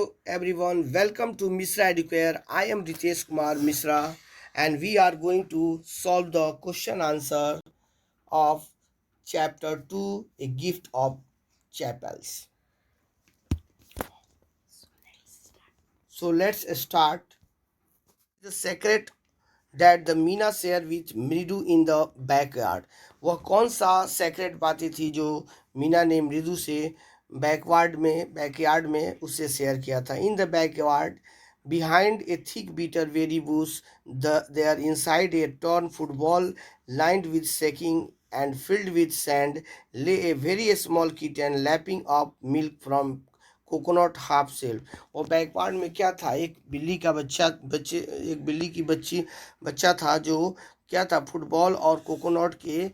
Hello everyone, welcome to Mishra Educare. I am Ritesh Kumar Mishra and we are going to solve the question answer of chapter 2, A Gift of Chapels. So let's start. The secret that the Meena share with मृदु in the backyard. वह कौन सा secret बातें थी जो मीना ने मृदु से बैकयार्ड में उससे शेयर किया था. In the backyard behind a thick bitter berry bush, there inside a torn football lined with sacking and filled with sand lay a very small kitten lapping up milk from coconut half self. और backward में क्या था, एक बिल्ली का एक बिल्ली की बच्चा था जो क्या था, फुटबॉल और कोकोनट के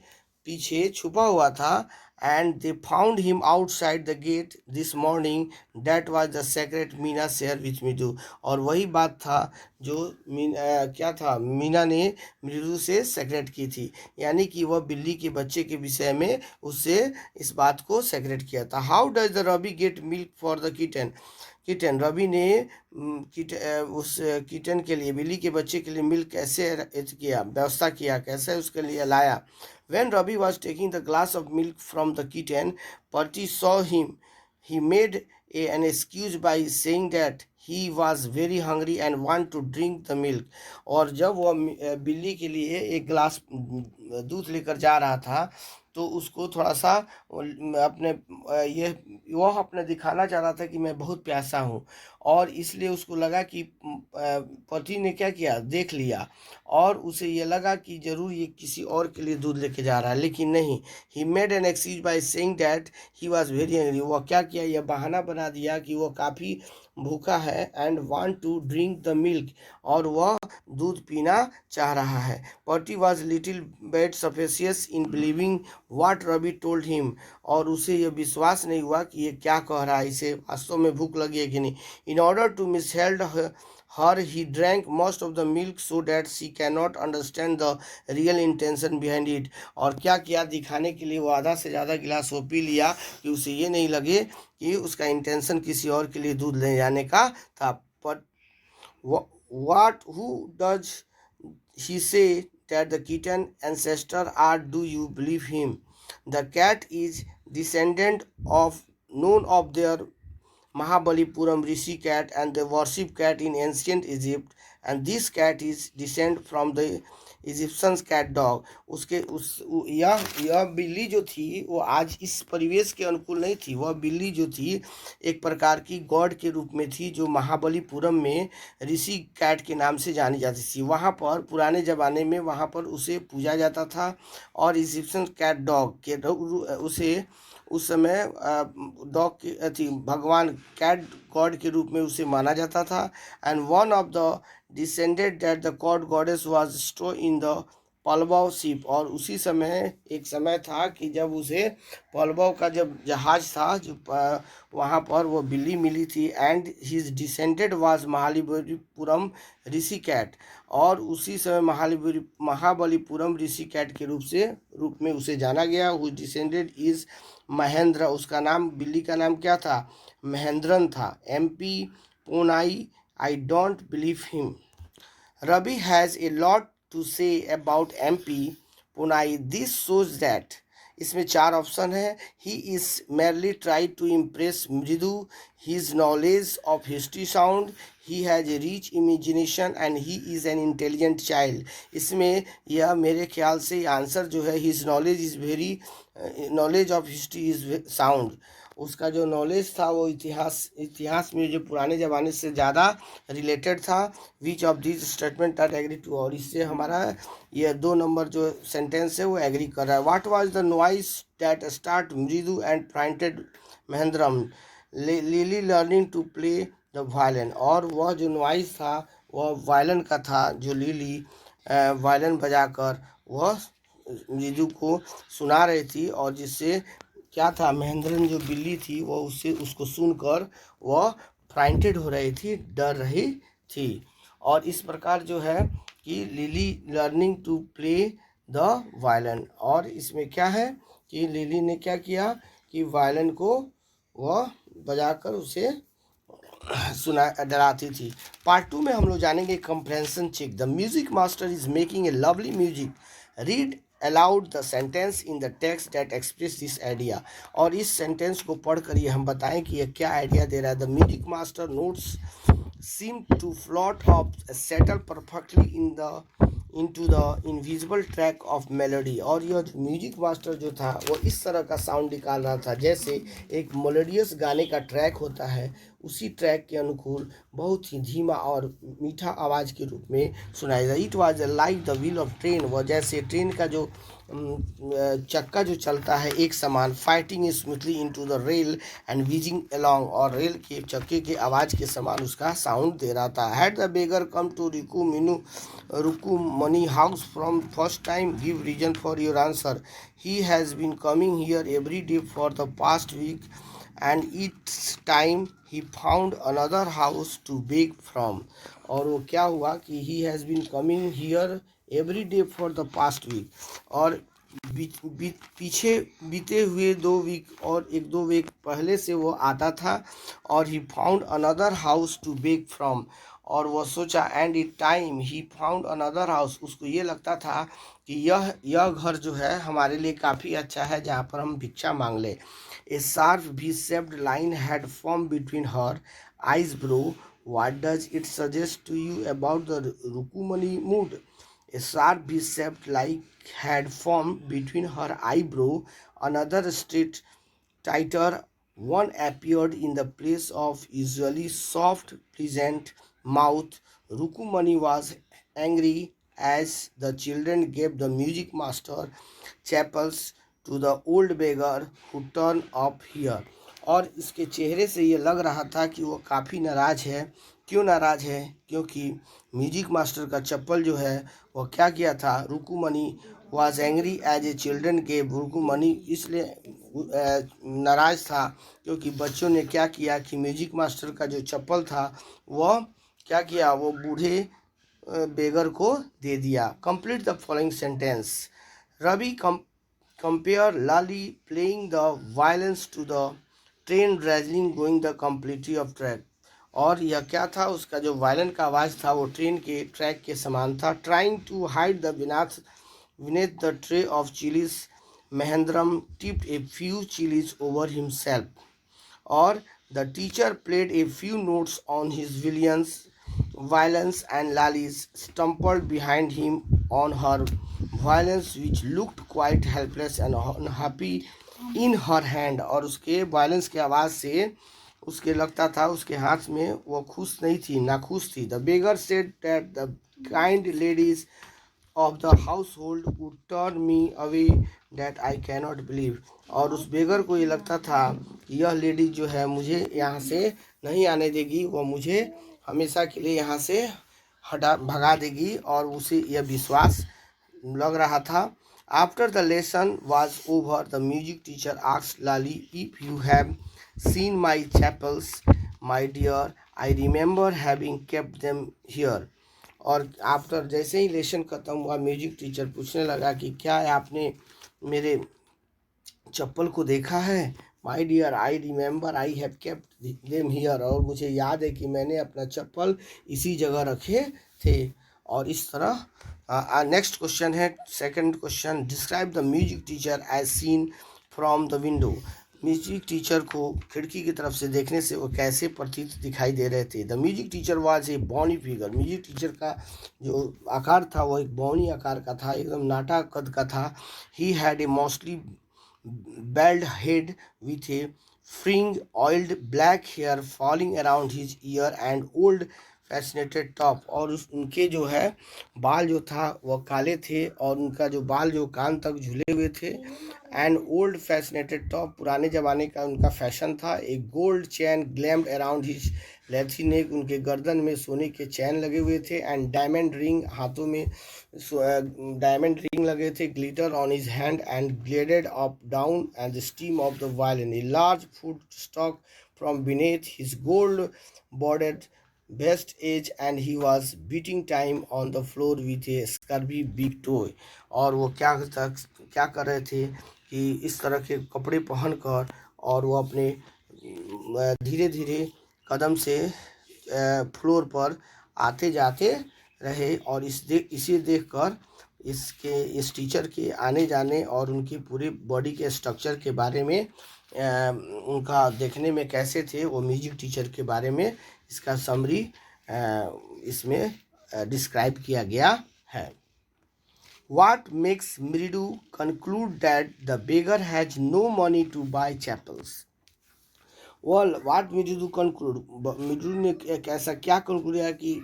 पीछे छुपा हुआ था. And they found him outside the gate this morning. That was the secret Meena share with Mridu. और वही बात था जो क्या था, मीना ने मृदु से सेक्रेट की थी. यानी कि वह बिल्ली के बच्चे के विषय में उससे इस बात को सेक्रेट किया था. How does the Ravi get milk for the kitten. Ravi ने उस किटन के लिए, बिल्ली के बच्चे के लिए मिल्क कैसे व्यवस्था किया, कैसे उसके लिए लाया. When Ravi was taking the glass of milk from the kitten, Percy saw him. He made an excuse by saying that he was very hungry and want to drink the milk. और जब वह बिल्ली के लिए एक glass दूध लेकर जा रहा था तो उसको थोड़ा सा अपने ये वह अपने दिखाना चाह रहा था कि मैं बहुत प्यासा हूँ, और इसलिए उसको लगा कि पति ने क्या किया, देख लिया और उसे ये लगा कि जरूर ये किसी और के लिए दूध लेके जा रहा है, लेकिन नहीं. He made an excuse by saying that he was very hungry. वह क्या किया, यह बहाना बना दिया कि वह काफ़ी भूखा है. And want to drink the milk, और वह दूध पीना चाह रहा है. पर्टी वॉज लिटिल बेट सफेसियस in believing what Ravi told him. और उसे यह विश्वास नहीं हुआ कि ये क्या कह रहा है, इसे वास्तव में भूख लगी है कि नहीं. In order to mislead her he drank most of the milk so that she cannot understand the real intention behind it. और क्या किया, दिखाने के लिए वो आधा से ज़्यादा गिलास वो पी लिया कि उसे ये नहीं लगे कि उसका इंटेंशन किसी और के लिए दूध ले जाने का था. But what who does he say that the kitten ancestor are, do you believe him? The cat is descendant of none of their Mahabalipuram Rishi cat, and they worship cat in ancient Egypt, and this cat is descent from the Egyptian cat dog. यह बिल्ली जो थी वो आज इस परिवेश के अनुकूल नहीं थी. वह बिल्ली जो थी एक प्रकार की गॉड के रूप में थी जो महाबलीपुरम में ऋषि कैट के नाम से जानी जाती थी. वहाँ पर पुराने ज़माने में वहाँ पर उसे पूजा जाता था, और इजिप्शियन कैट डॉग के उसे उस समय डॉग की थी, भगवान कैट गॉड के रूप में उसे माना जाता था. And one of the descended that the god goddess was स्टो इन द पलवाव शिप. और उसी समय एक समय था कि जब उसे पलवाव का जब जहाज था जो वहाँ पर वो बिल्ली मिली थी. And his descended was Mahabalipuram Rishi cat. और उसी समय महाबलीपुरम ऋषि कैट के रूप में उसे जाना गया. Whose descended is Mahendra. उसका नाम, बिल्ली का नाम क्या था, महेंद्रन था. MP Punai, I don't believe him. Ravi has a lot to say about MP Punai. This shows that. इसमें 4 ऑप्शन है. He is merely try to impress मृदु. his knowledge of history sound. he has a rich imagination and he is an intelligent child. इसमें यह मेरे ख्याल से answer जो है, his knowledge is very knowledge of history is sound. उसका जो नॉलेज था वो इतिहास में जो पुराने ज़माने से ज़्यादा रिलेटेड था. Which of this statement are agree to. और इससे हमारा ये 2 नंबर जो सेंटेंस है वो एग्री कर रहा है. What was the noise that start Mridu and frightened Mahendram Lily learning to play the violin. और वह जो नॉइस था वह वायलिन का था, जो लिली वायलिन बजाकर वह मृदु को सुना रही थी, और जिससे क्या था, महेंद्रन जो बिल्ली थी वो उसको सुनकर वह फ्राइंटेड हो रही थी, डर रही थी. और इस प्रकार जो है कि Lily learning to play the violin. और इसमें क्या है कि लिली ने क्या किया कि वायलिन को वह बजाकर उसे सुना डराती थी। पार्ट 2 में हम लोग जानेंगे comprehension check. The music master is making a lovely music, read aloud the sentence in the text that express this idea. और इस सेंटेंस को पढ़ कर ये हम बताएं कि ये क्या आइडिया दे रहा है। The music master notes seem to float up, settle perfectly into the invisible track of melody। और यह म्यूजिक मास्टर जो था वो इस तरह का साउंड निकाल रहा था जैसे एक मेलोडियस गाने का ट्रैक होता है, उसी ट्रैक के अनुकूल बहुत ही धीमा और मीठा आवाज़ के रूप में सुनाई दिया। It was like the wheel of train, वह जैसे ट्रेन का जो चक्का जो चलता है एक समान, fighting smoothly into the rail and wheezing along, और रेल के चक्के के आवाज़ के समान उसका साउंड दे रहा था। Had the beggar come to Rukmini house from first time, give reason for your answer. He has been coming here every day for the past week and each time he found another house to beg from। और वो क्या हुआ कि he has been coming here every day for the past week, और पीछे बीते हुए 2 week और 1-2 वीक पहले से वो आता था, और he found another house to beg from, और वह सोचा and it time he found another house, उसको ये लगता था कि यह घर जो है हमारे लिए काफ़ी अच्छा है जहाँ पर हम भिक्षा मांग ले। A sharp V-shaped line had formed between her eyebrow. What does it suggest to you about the Rukumani mood? A sharp V-shaped line had formed between her eyebrow. Another straight, tighter one appeared in the place of usually soft, pleasant mouth. Rukumani was angry as the children gave the music master chapels to the old beggar who turned up here। और इसके चेहरे से ये लग रहा था कि वो काफ़ी नाराज़ है। क्यों नाराज़ है? क्योंकि म्यूजिक मास्टर का चप्पल जो है वो क्या किया था, Rukmini was angry as a children के, रुकुमनी इसलिए नाराज़ था क्योंकि बच्चों ने क्या किया कि म्यूजिक मास्टर का जो चप्पल था वह क्या किया, वो बूढ़े बेगर को दे दिया। Complete the following sentence. Ravi compare Lali playing the violins to the train rattling going the completely of track। और यह क्या था, उसका जो वायलिन का आवाज़ था वो ट्रेन के ट्रैक के समान था। Trying to hide the beneath the tray of chilies, Mahendram tipped a few chilies over himself। और the teacher played a few notes on his violins and Lali's stumbled behind him on her violins, which looked quite helpless and unhappy in her hand। और उसके violence के आवाज़ से उसके लगता था उसके हाथ में वो खुश नहीं थी, नाखुश थी। The beggar said that the kind ladies of the household would turn me away that I cannot believe। और उस बेगर को ये लगता था कि यह लेडी जो है मुझे यहाँ से नहीं आने देगी, वो मुझे हमेशा के लिए यहाँ से भगा देगी, और उसे यह विश्वास लग रहा था। After the lesson was over, the music teacher asked Lali, if you have seen my chapels, my dear, I remember having kept them here। और आफ्टर जैसे ही लेसन ख़त्म हुआ म्यूजिक टीचर पूछने लगा कि क्या आपने मेरे चप्पल को देखा है। My dear I remember I have kept them here, और मुझे याद है कि मैंने अपना चप्पल इसी जगह रखे थे। और इस तरह नेक्स्ट क्वेश्चन है, second question. Describe the music teacher as seen from the window. Music teacher को खिड़की की तरफ से देखने से वो कैसे प्रतीत दिखाई दे रहे थे। The music teacher was a bony figure. Music teacher का जो आकार था वो एक बॉनी आकार का था, एकदम नाटा कद का था। He had a mostly bald head with a fringed oiled black hair falling around his ear and old fashioned top. और उनके जो है बाल जो था वह काले थे, और उनका जो बाल जो कान तक झूले हुए थे। एंड ओल्ड फैशनेटेड टॉप, पुराने ज़माने का उनका फैशन था। एक गोल्ड चैन ग्लैम्ड अराउंड हिज लेथी नेक, उनके गर्दन में सोने के चैन लगे हुए थे। एंड डायमंड रिंग, हाथों में डायमंड रिंग लगे थे। Glitter on his hand and glided up down and the steam of the violin. A large food stock from beneath his gold bordered best age and he was beating time on the floor with a scurvy big toy। और वो क्या कर रहे थे कि इस तरह के कपड़े पहनकर और वो अपने धीरे धीरे कदम से फ्लोर पर आते जाते रहे और इसे देखकर इस टीचर के आने जाने और उनकी पूरी बॉडी के स्ट्रक्चर के बारे में उनका देखने में कैसे थे वो म्यूजिक टीचर के बारे में इसका समरी इसमें डिस्क्राइब किया गया है. What makes Mridu conclude that the beggar has no money to buy chapels? Well, what Mridu conclude? Mridu ने ऐसा क्या conclude किया कि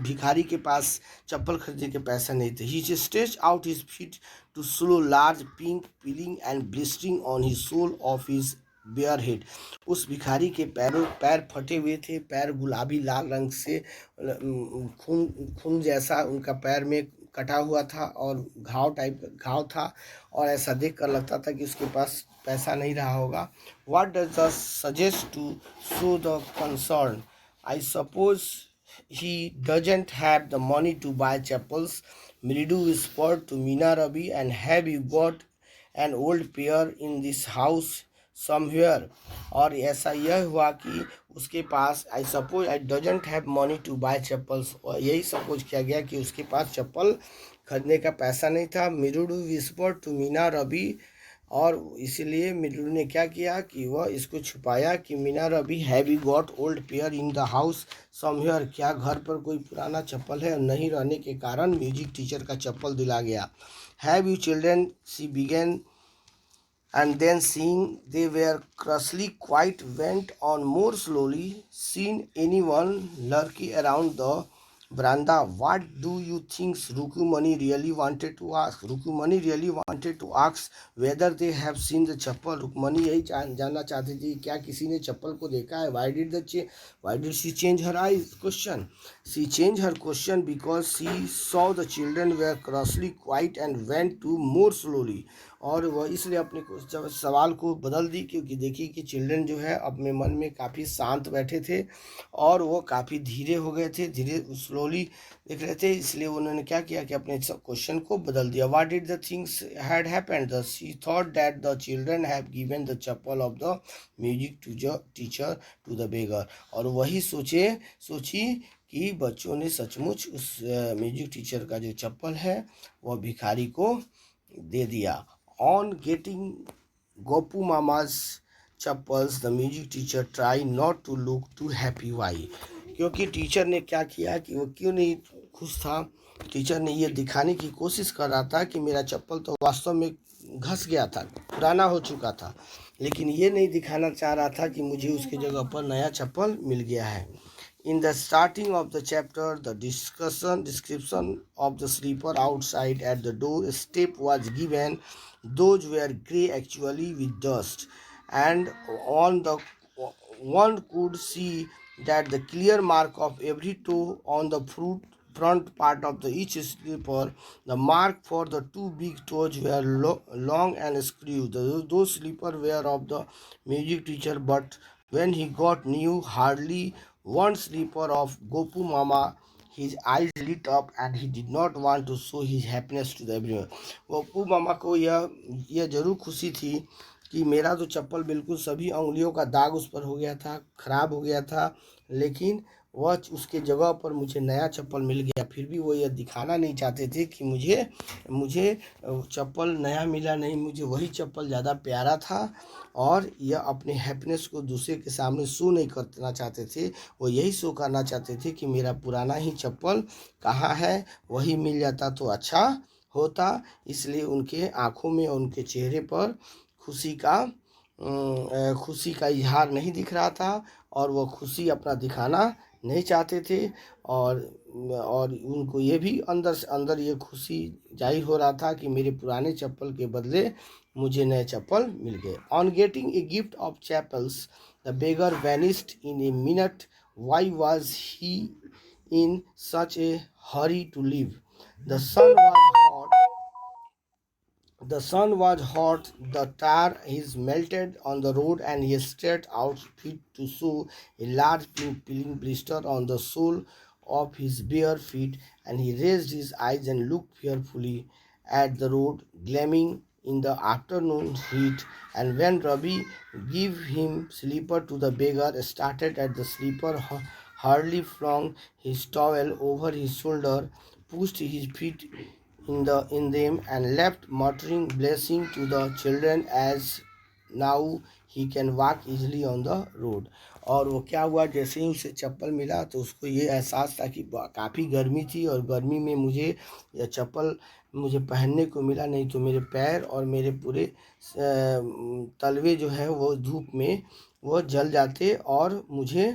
भिखारी के पास चप्पल खरीदने के पैसा नहीं थे. He stretched out his feet to show large pink peeling and blistering on his sole of his bare head. उस भिखारी के पैर फटे हुए थे. पैर गुलाबी लाल रंग से खून जैसा उनका पैर में कटा हुआ था और घाव था और ऐसा देख कर लगता था कि उसके पास पैसा नहीं रहा होगा. What does this suggest to show the concern? I suppose he doesn't have the money to buy chapels. Mridu whispered to Meena Rabi, and have you got an old pair in this house somewhere? और ऐसा यह हुआ कि उसके पास I suppose I doesn't have money to buy chapels. और यही suppose किया गया कि उसके पास चप्पल खरीदने का पैसा नहीं था. Mridu whispered to Meena Rabi, और इसीलिए मिरुडू ने क्या किया कि वह इसको छुपाया कि Meena Rabi have you got old pair in the house somewhere, क्या घर पर कोई पुराना चप्पल है. नहीं रहने के कारण म्यूजिक टीचर का चप्पल दिला गया. Have you children see begin and then seeing they were crusty quiet went on more slowly. Seen anyone lurking around the veranda? What do you think Rukumani really wanted to ask? Rukumani really wanted to ask whether they have seen the chappal. Rukumani यही जानना चाहती थी क्या किसी ने चप्पल को देखा है. Why did she change her eyes? Question. She changed her question because she saw the children were crusty quiet and went to more slowly. और वह इसलिए अपने सवाल को बदल दी क्योंकि देखी कि चिल्ड्रन जो है अपने मन में काफ़ी शांत बैठे थे और वो काफ़ी धीरे हो गए थे, धीरे स्लोली देख रहे थे. इसलिए उन्होंने क्या किया कि अपने क्वेश्चन को बदल दिया. What did the things had happened? She thought that the children have given the chappal of the music teacher to the beggar. और वही सोची कि बच्चों ने सचमुच उस म्यूजिक टीचर का जो चप्पल है वह भिखारी को दे दिया. On getting Gopu Mama's chappals, the music teacher tried not to look too happy. Why? क्योंकि टीचर ने क्या किया कि वो क्यों नहीं खुश था. टीचर ने ये दिखाने की कोशिश कर रहा था कि मेरा चप्पल तो वास्तव में घस गया था, पुराना हो चुका था, लेकिन ये नहीं दिखाना चाह रहा था कि मुझे उसकी जगह पर नया चप्पल मिल गया है. In the starting of the chapter, the description of the sleeper outside at the door step was given. Those were grey actually with dust, and on the one could see that the clear mark of every toe on the front part of each slipper. The mark for the two big toes were long and screwed. Those slippers were of the music teacher, but when he got new, hardly one slipper of Gopu Mama, his eyes lit up and he did not want to show his happiness to the everyone. Gopu मामा को यह जरूर खुशी थी कि मेरा तो चप्पल बिल्कुल सभी उंगलियों का दाग उस पर हो गया था, खराब हो गया था, लेकिन वह उसके जगह पर मुझे नया चप्पल मिल गया. फिर भी वो यह दिखाना नहीं चाहते थे कि मुझे चप्पल नया मिला नहीं, मुझे वही चप्पल ज़्यादा प्यारा था और यह अपने हैप्पीनेस को दूसरे के सामने शो नहीं करना चाहते थे. वो यही शो करना चाहते थे कि मेरा पुराना ही चप्पल कहाँ है, वही मिल जाता तो अच्छा होता. इसलिए उनके आँखों में और उनके चेहरे पर खुशी का इजहार नहीं दिख रहा था और वह खुशी अपना दिखाना नहीं चाहते थे. और उनको ये भी अंदर से अंदर ये खुशी जाहिर हो रहा था कि मेरे पुराने चप्पल के बदले मुझे नए चप्पल मिल गए. On getting a gift of chappals the beggar vanished in a minute. Why was he in such a hurry to leave? The sun was hot. The sun was hot, the tar is melted on the road, and he stretched out feet to show a large pink peeling blister on the sole of his bare feet, and he raised his eyes and looked fearfully at the road, gleaming in the afternoon heat, and when Ravi gave him slipper to the beggar, started at the slipper, hardly flung his towel over his shoulder, pushed his feet in them, and left muttering blessing to the children as now he can walk easily on the road. और वो क्या हुआ, जैसे ही उसे चप्पल मिला तो उसको ये एहसास था कि काफ़ी गर्मी थी और गर्मी में मुझे यह चप्पल मुझे पहनने को मिला, नहीं तो मेरे पैर और मेरे पूरे तलवे जो है वो धूप में वो जल जाते और मुझे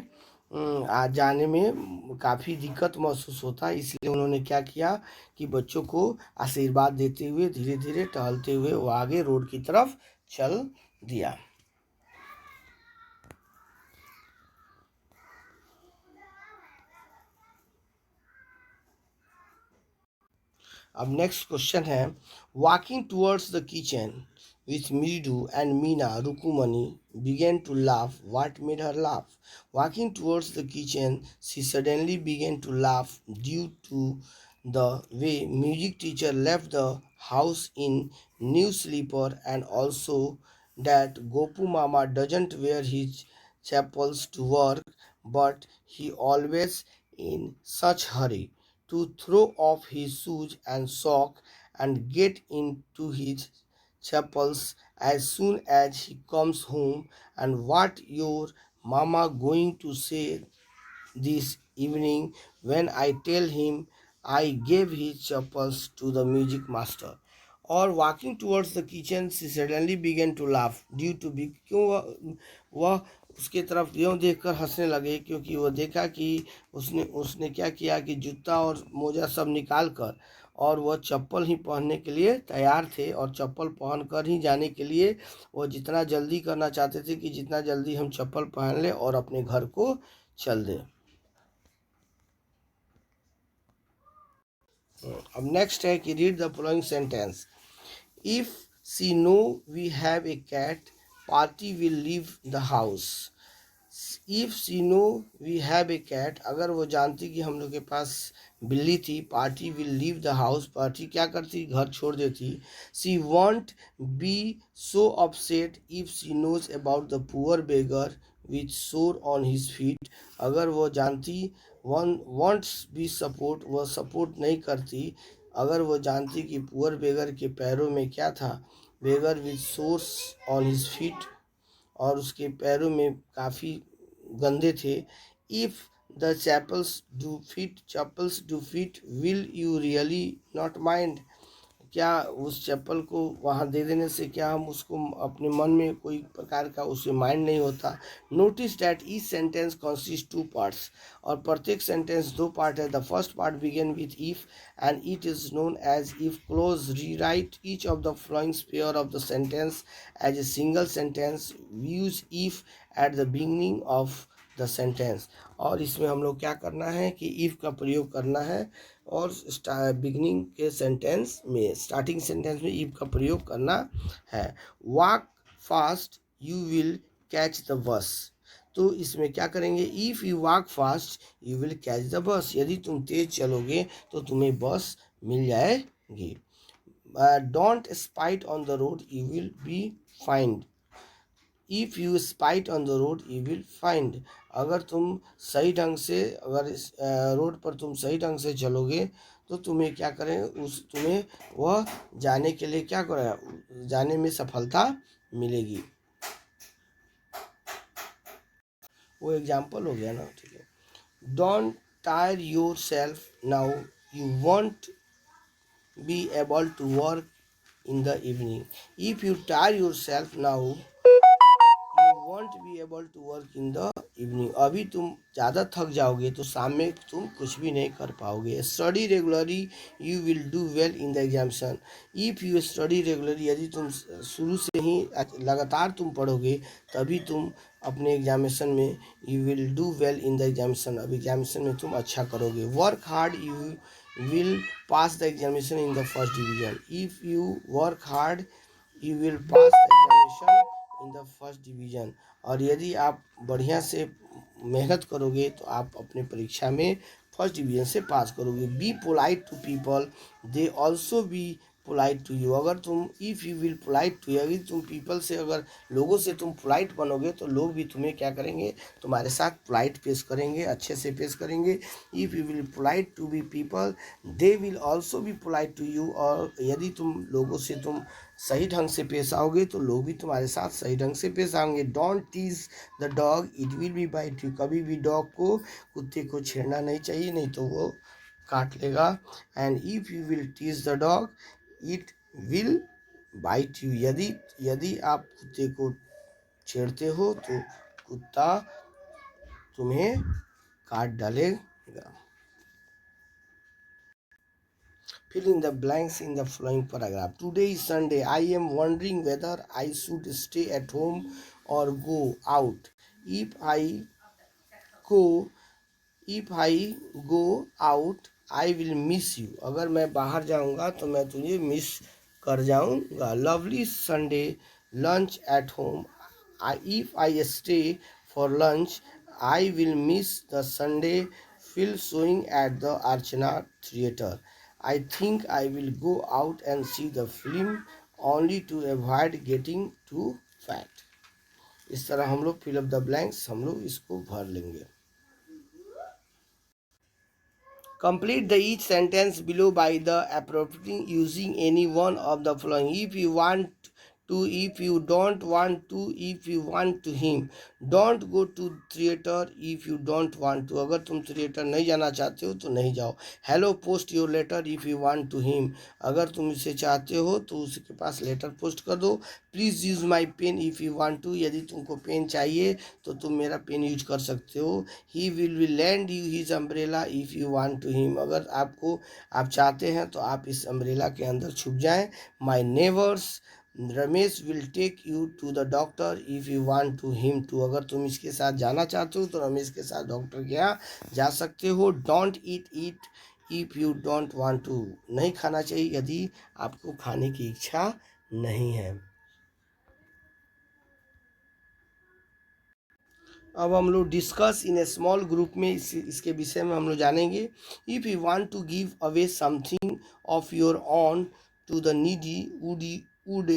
आ जाने में काफ़ी दिक्कत महसूस होता। इसलिए उन्होंने क्या किया कि बच्चों को आशीर्वाद देते हुए धीरे धीरे टहलते हुए वो आगे रोड की तरफ चल दिया। अब नेक्स्ट क्वेश्चन है, walking towards the kitchen with Mridu and Meena Rukumani began to laugh. What made her laugh? Walking towards the kitchen, she suddenly began to laugh due to the way music teacher left the house in new slipper, and also that Gopu Mama doesn't wear his chapels to work, but he always in such hurry to throw off his shoes and sock and get into his chapels as soon as he comes home, and what your mama going to say this evening when I tell him I gave his chapels to the music master? और walking towards the kitchen she suddenly began to laugh due to be, क्यों वह उसके तरफ यूँ देखकर हंसने लगे, क्योंकि वह देखा कि उसने उसने क्या किया कि जूता और मोजा सब निकाल कर और वह चप्पल ही पहनने के लिए तैयार थे, और चप्पल पहन कर ही जाने के लिए वह जितना जल्दी करना चाहते थे कि जितना जल्दी हम चप्पल पहन लें और अपने घर को चल दें। अब नेक्स्ट है कि read the following sentence. If she know we have a cat, party will leave the house. If she know we have a cat, अगर वो जानती कि हम लोग के पास बिल्ली थी, party will leave the house, party क्या करती, घर छोड़ देती। She won't be so upset if she knows about the poor beggar which sore on his feet, अगर वो जानती वन वॉन्ट्स बी सपोर्ट, वह सपोर्ट नहीं करती अगर वो जानती कि पुअर बेगर के पैरों में क्या था, beggar which sores on his feet, और उसके पैरों में काफ़ी गंदे थे। If the chappals do fit will you really not mind, क्या उस चप्पल को वहाँ दे देने से क्या हम उसको अपने मन में कोई प्रकार का उसे माइंड नहीं होता। Notice that each sentence consist two parts, और प्रत्येक सेंटेंस दो पार्ट है। The first part begin with if and it is known as if clause. Rewrite each of the following pair of the sentence as a single sentence. Use if at the beginning of the sentence, और इसमें हम लोग क्या करना है कि if का प्रयोग करना है और बिगनिंग के सेंटेंस में, स्टार्टिंग सेंटेंस में इफ का प्रयोग करना है। Walk fast you will catch the bus, तो इसमें क्या करेंगे, if you walk fast you will catch the bus, यदि तुम तेज चलोगे तो तुम्हें बस मिल जाएगी। Don't spite on the road you will be find, if you spite on the road you will find, अगर तुम सही ढंग से, अगर इस रोड पर तुम सही ढंग से चलोगे तो तुम्हें क्या करें, उस तुम्हें वह जाने के लिए क्या करें, जाने में सफलता मिलेगी। वो एग्जाम्पल हो गया ना, ठीक है। Don't tire yourself now you won't be able to work in the evening. If you tire yourself now, you won't be able to work in the evening. अभी तुम ज़्यादा थक जाओगे तो शाम में तुम कुछ भी नहीं कर पाओगे। Study regularly you will do well in the examination. If you study regularly, यदि तुम शुरू से ही लगातार तुम पढ़ोगे तभी तुम अपने एग्जामिनेशन में you will do well in the examination, अब एग्जामिनेशन में तुम अच्छा करोगे। Work hard you will pass the examination in the first division. If you work hard, you will pass the examination in the first division. और यदि आप बढ़िया से मेहनत करोगे तो आप अपने परीक्षा में फर्स्ट डिवीजन से पास करोगे। Be polite to people, they also be polite to you. अगर तुम if you will polite to, यदि तुम पीपल से, अगर लोगों से तुम पोलाइट बनोगे तो लोग भी तुम्हें क्या करेंगे, तुम्हारे साथ पोलाइट पेश करेंगे, अच्छे से पेश करेंगे। If you will polite to be people, they will also be polite to you. और यदि तुम लोगों से तुम सही ढंग से पेश आओगे तो लोग भी तुम्हारे साथ सही ढंग से पेश आएंगे। Don't tease the dog, it will be bite you. कभी भी डॉग को, कुत्ते को छेड़ना नहीं चाहिए, नहीं तो वो काट लेगा। And if you will tease the dog, it will bite you. यदि यदि आप कुत्ते को छेड़ते हो तो कुत्ता तुम्हें काट डालेगा। Fill in the blanks in the following paragraph. Today is Sunday. I am wondering whether I should stay at home or go out. If I go if I go out I will miss you. अगर मैं बाहर जाऊंगा तो मैं तुझे miss कर जाऊंगा। Lovely Sunday lunch at home. If I stay for lunch I will miss the Sunday film showing at the Archana theatre. I think I will go out and see the film only to avoid getting too fat. इस तरह हम लोग fill up the blanks हम लोग इसको भर लेंगे। Complete the each sentence below by the appropriating using any one of the following. If you want to, if you don't want to, if you want to him. Don't go to theater if you don't want to. अगर तुम theatre नहीं जाना चाहते हो तो नहीं जाओ। Hello post your letter if you want to him. अगर तुम इसे चाहते हो तो उसके पास लेटर पोस्ट कर दो। Please use my pen if you want to. यदि तुमको पेन चाहिए तो तुम मेरा पेन यूज कर सकते हो। He will lend you his umbrella if you want to him. अगर आप चाहते हैं तो आप इस अम्ब्रेला के अंदर छुप जाएं। My neighbours Ramesh will take you to the doctor if you want to him to. अगर तुम इसके साथ जाना चाहते हो तो रमेश के साथ डॉक्टर के यहाँ जा सकते हो। Don't eat it if you don't want to. नहीं खाना चाहिए यदि आपको खाने की इच्छा नहीं है। अब हम लोग discuss in a small group में इसके विषय में हम लोग जानेंगे। If you want to give away something of your own to the needy would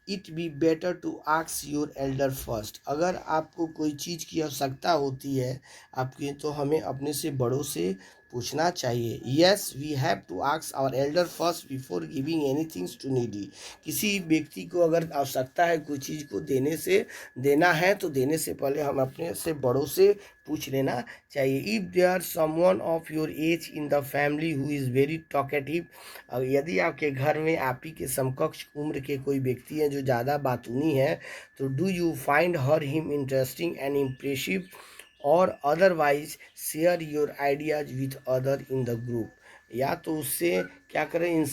it be better to ask your elder first. अगर आपको कोई चीज़ की आवश्यकता होती है आपकी, तो हमें अपने से बड़ों से पूछना चाहिए। Yes we have to ask our elder first before giving anything to needy. किसी व्यक्ति को अगर आवश्यकता है कोई चीज़ को देना है तो देने से पहले हम अपने से बड़ों से पूछ लेना चाहिए। If there someone of your age in the family who is very talkative. यदि आपके घर में आप ही के समकक्ष उम्र के कोई व्यक्ति हैं जो ज़्यादा बातूनी है, तो do you find her him interesting and impressive और otherwise share your ideas with other in the group. या तो उससे क्या करें,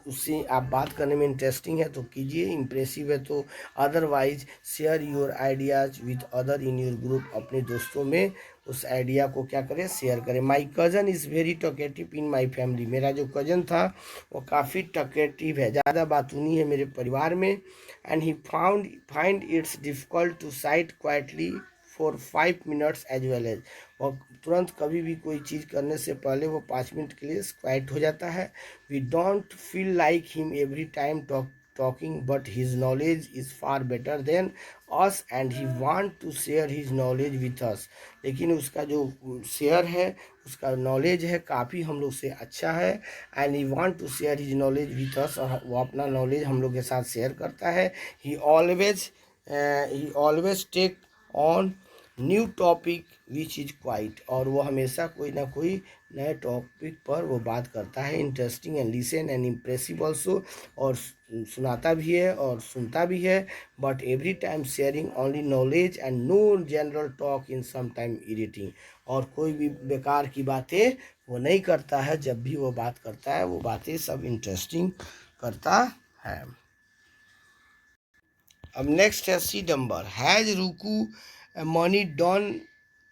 उससे आप बात करने में इंटरेस्टिंग है तो कीजिए, इम्प्रेसिव है तो otherwise share your ideas with other in your group. अपने दोस्तों में उस आइडिया को क्या करें, शेयर करें। My cousin is very talkative in my family. मेरा जो कज़न था वो काफ़ी टॉकेटिव है, ज़्यादा बातूनी है मेरे परिवार में। And he find it's difficult to sit quietly for 5 minutes as well as. और तुरंत कभी भी कोई चीज़ करने से पहले वो 5 मिनट के लिए क्वाइट हो जाता है। We don't feel like him every time talking, but his knowledge is far better than us and he want to share his knowledge with us। लेकिन उसका जो शेयर है, उसका नॉलेज है काफ़ी हम लोग से अच्छा है। And he want to share his knowledge with us. और वो अपना नॉलेज हम लोग के साथ शेयर करता है। He always take on new topic which is quite. और वो हमेशा कोई ना कोई नए टॉपिक पर वो बात करता है। Interesting and listen and impressive also. और सुनाता भी है और सुनता भी है। But every time sharing only knowledge and no general talk in some time irritating. और कोई भी बेकार की बातें वो नहीं करता है। जब भी वो बात करता है वो बातें सब इंटरेस्टिंग करता है। अब नेक्स्ट है C number. Has Rukmini done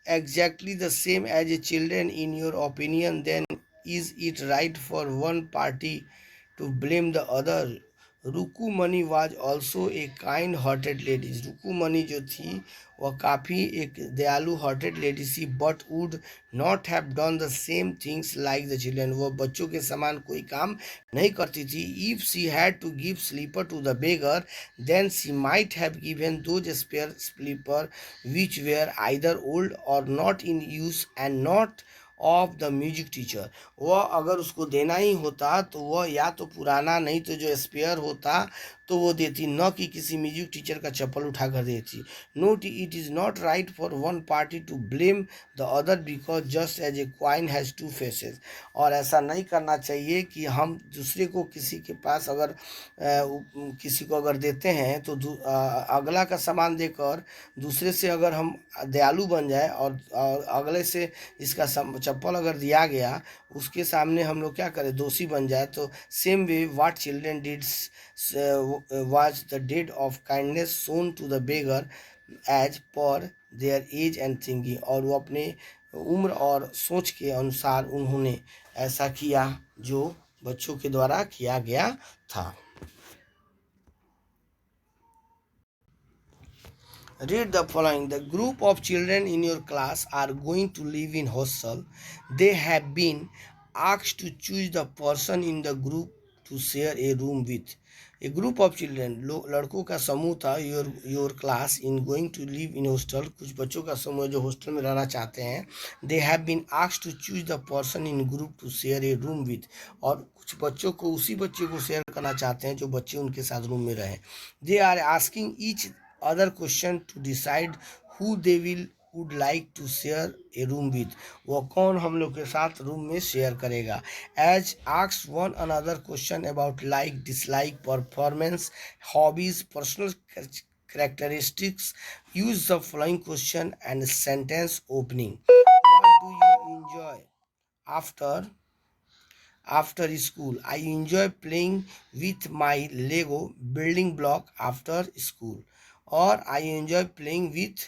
exactly the same as a children in your opinion, then is it right for one party to blame the other Rukmini was also a kind hearted lady. Rukmini जो थी वह काफ़ी एक दयालु hearted lady सी, but would not have done the same things like the children. वह बच्चों के समान कोई काम नहीं करती थी। If she had to give slipper to the beggar then she might have given those spare slipper which were either old और not in use and not of the music teacher. वह अगर उसको देना ही होता तो वह या तो पुराना नहीं तो जो स्पेयर होता तो वो देती, न कि किसी म्यूजिक टीचर का चप्पल उठा कर देती। Note it is not right for one party to blame the other because just as a coin has two faces. और ऐसा नहीं करना चाहिए कि हम दूसरे को किसी के पास अगर किसी को अगर देते हैं तो अगला का सामान देकर दूसरे से अगर हम दयालु बन जाए और अगले से इसका चप्पल अगर दिया गया उसके सामने हम लोग क्या करें, दोषी बन जाए, तो same way what children did was the deed of kindness shown to the beggar as per their age and thinking. और वो अपने उम्र और सोच के अनुसार उन्होंने ऐसा किया जो बच्चों के द्वारा किया गया था। Read the following. The group of children in your class are going to live in hostel. They have been asked to choose the person in the group to share a room with. A group of children, लड़कों का समूह था, your class in going to live in hostel, कुछ बच्चों का समूह जो hostel में रहना चाहते हैं। They have been asked to choose the person in group to share a room with. और कुछ बच्चों को उसी बच्चे को शेयर करना चाहते हैं जो बच्चे उनके साथ रूम में रहें। They are asking each other question to decide who they will would like to share a room with। वो कौन हम लोग के साथ रूम में शेयर करेगा। as ask one another question about like dislike performance hobbies personal characteristics। use the following question and sentence opening। what do you enjoy after school? I enjoy playing with my Lego building block after school। और I enjoy playing with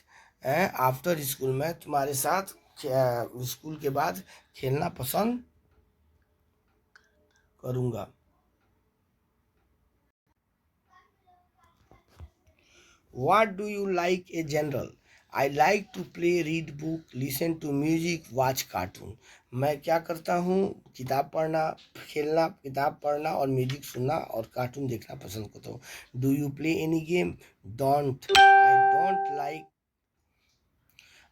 after school। मैं तुम्हारे साथ school के बाद खेलना पसंद करूँगा। What do you like a general? I like to play, read book, listen to music, watch cartoon। मैं क्या करता हूँ, किताब पढ़ना, खेलना, किताब पढ़ना और म्यूजिक सुनना और कार्टून देखना पसंद करता हूँ। Do you play any game? Don't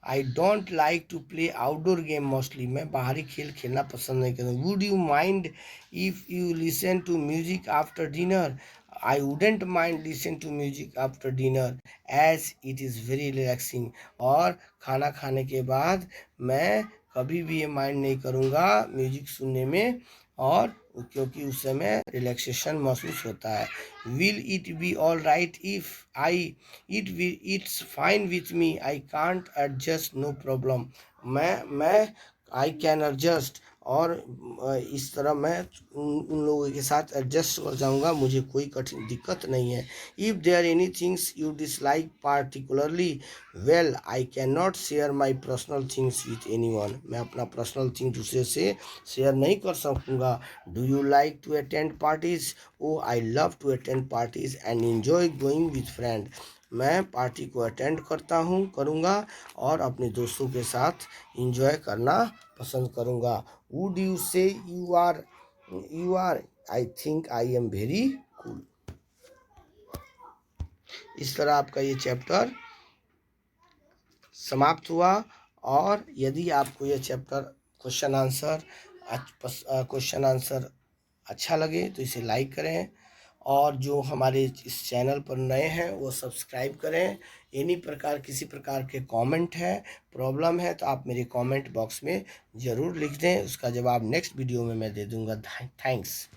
I don't like to play outdoor game mostly. मैं बाहरी खेल खेलना पसंद नहीं करता। Would you mind if you listen to music after dinner? I wouldn't mind listen to music after dinner as it is very relaxing. और खाना खाने के बाद मैं कभी भी ये माइंड नहीं करूँगा म्यूजिक सुनने में, और क्योंकि उस समय रिलैक्सेशन महसूस होता है। Will it be all right if I it's fine with me, I can't adjust no problem. मैं आई कैन एडजस्ट, और इस तरह मैं उन लोगों के साथ एडजस्ट कर जाऊंगा, मुझे कोई कठिन दिक्कत नहीं है। If there any things you dislike particularly well I can not share my personal things with anyone. मैं अपना पर्सनल थिंग दूसरे से शेयर नहीं कर सकूँगा। Do you like to attend parties? Oh I love to attend parties and enjoy going with friend. मैं party को attend करूँगा और अपने दोस्तों के साथ इंजॉय करना पसंद करूँगा। वुड यू से you are I think I am very cool. इस तरह आपका ये चैप्टर समाप्त हुआ। और यदि आपको ये चैप्टर क्वेश्चन आंसर अच्छा लगे तो इसे लाइक करें, और जो हमारे इस चैनल पर नए हैं वो सब्सक्राइब करें। किसी प्रकार के कमेंट है, प्रॉब्लम है, तो आप मेरे कमेंट बॉक्स में ज़रूर लिख दें, उसका जवाब नेक्स्ट वीडियो में मैं दे दूँगा। थैंक्स।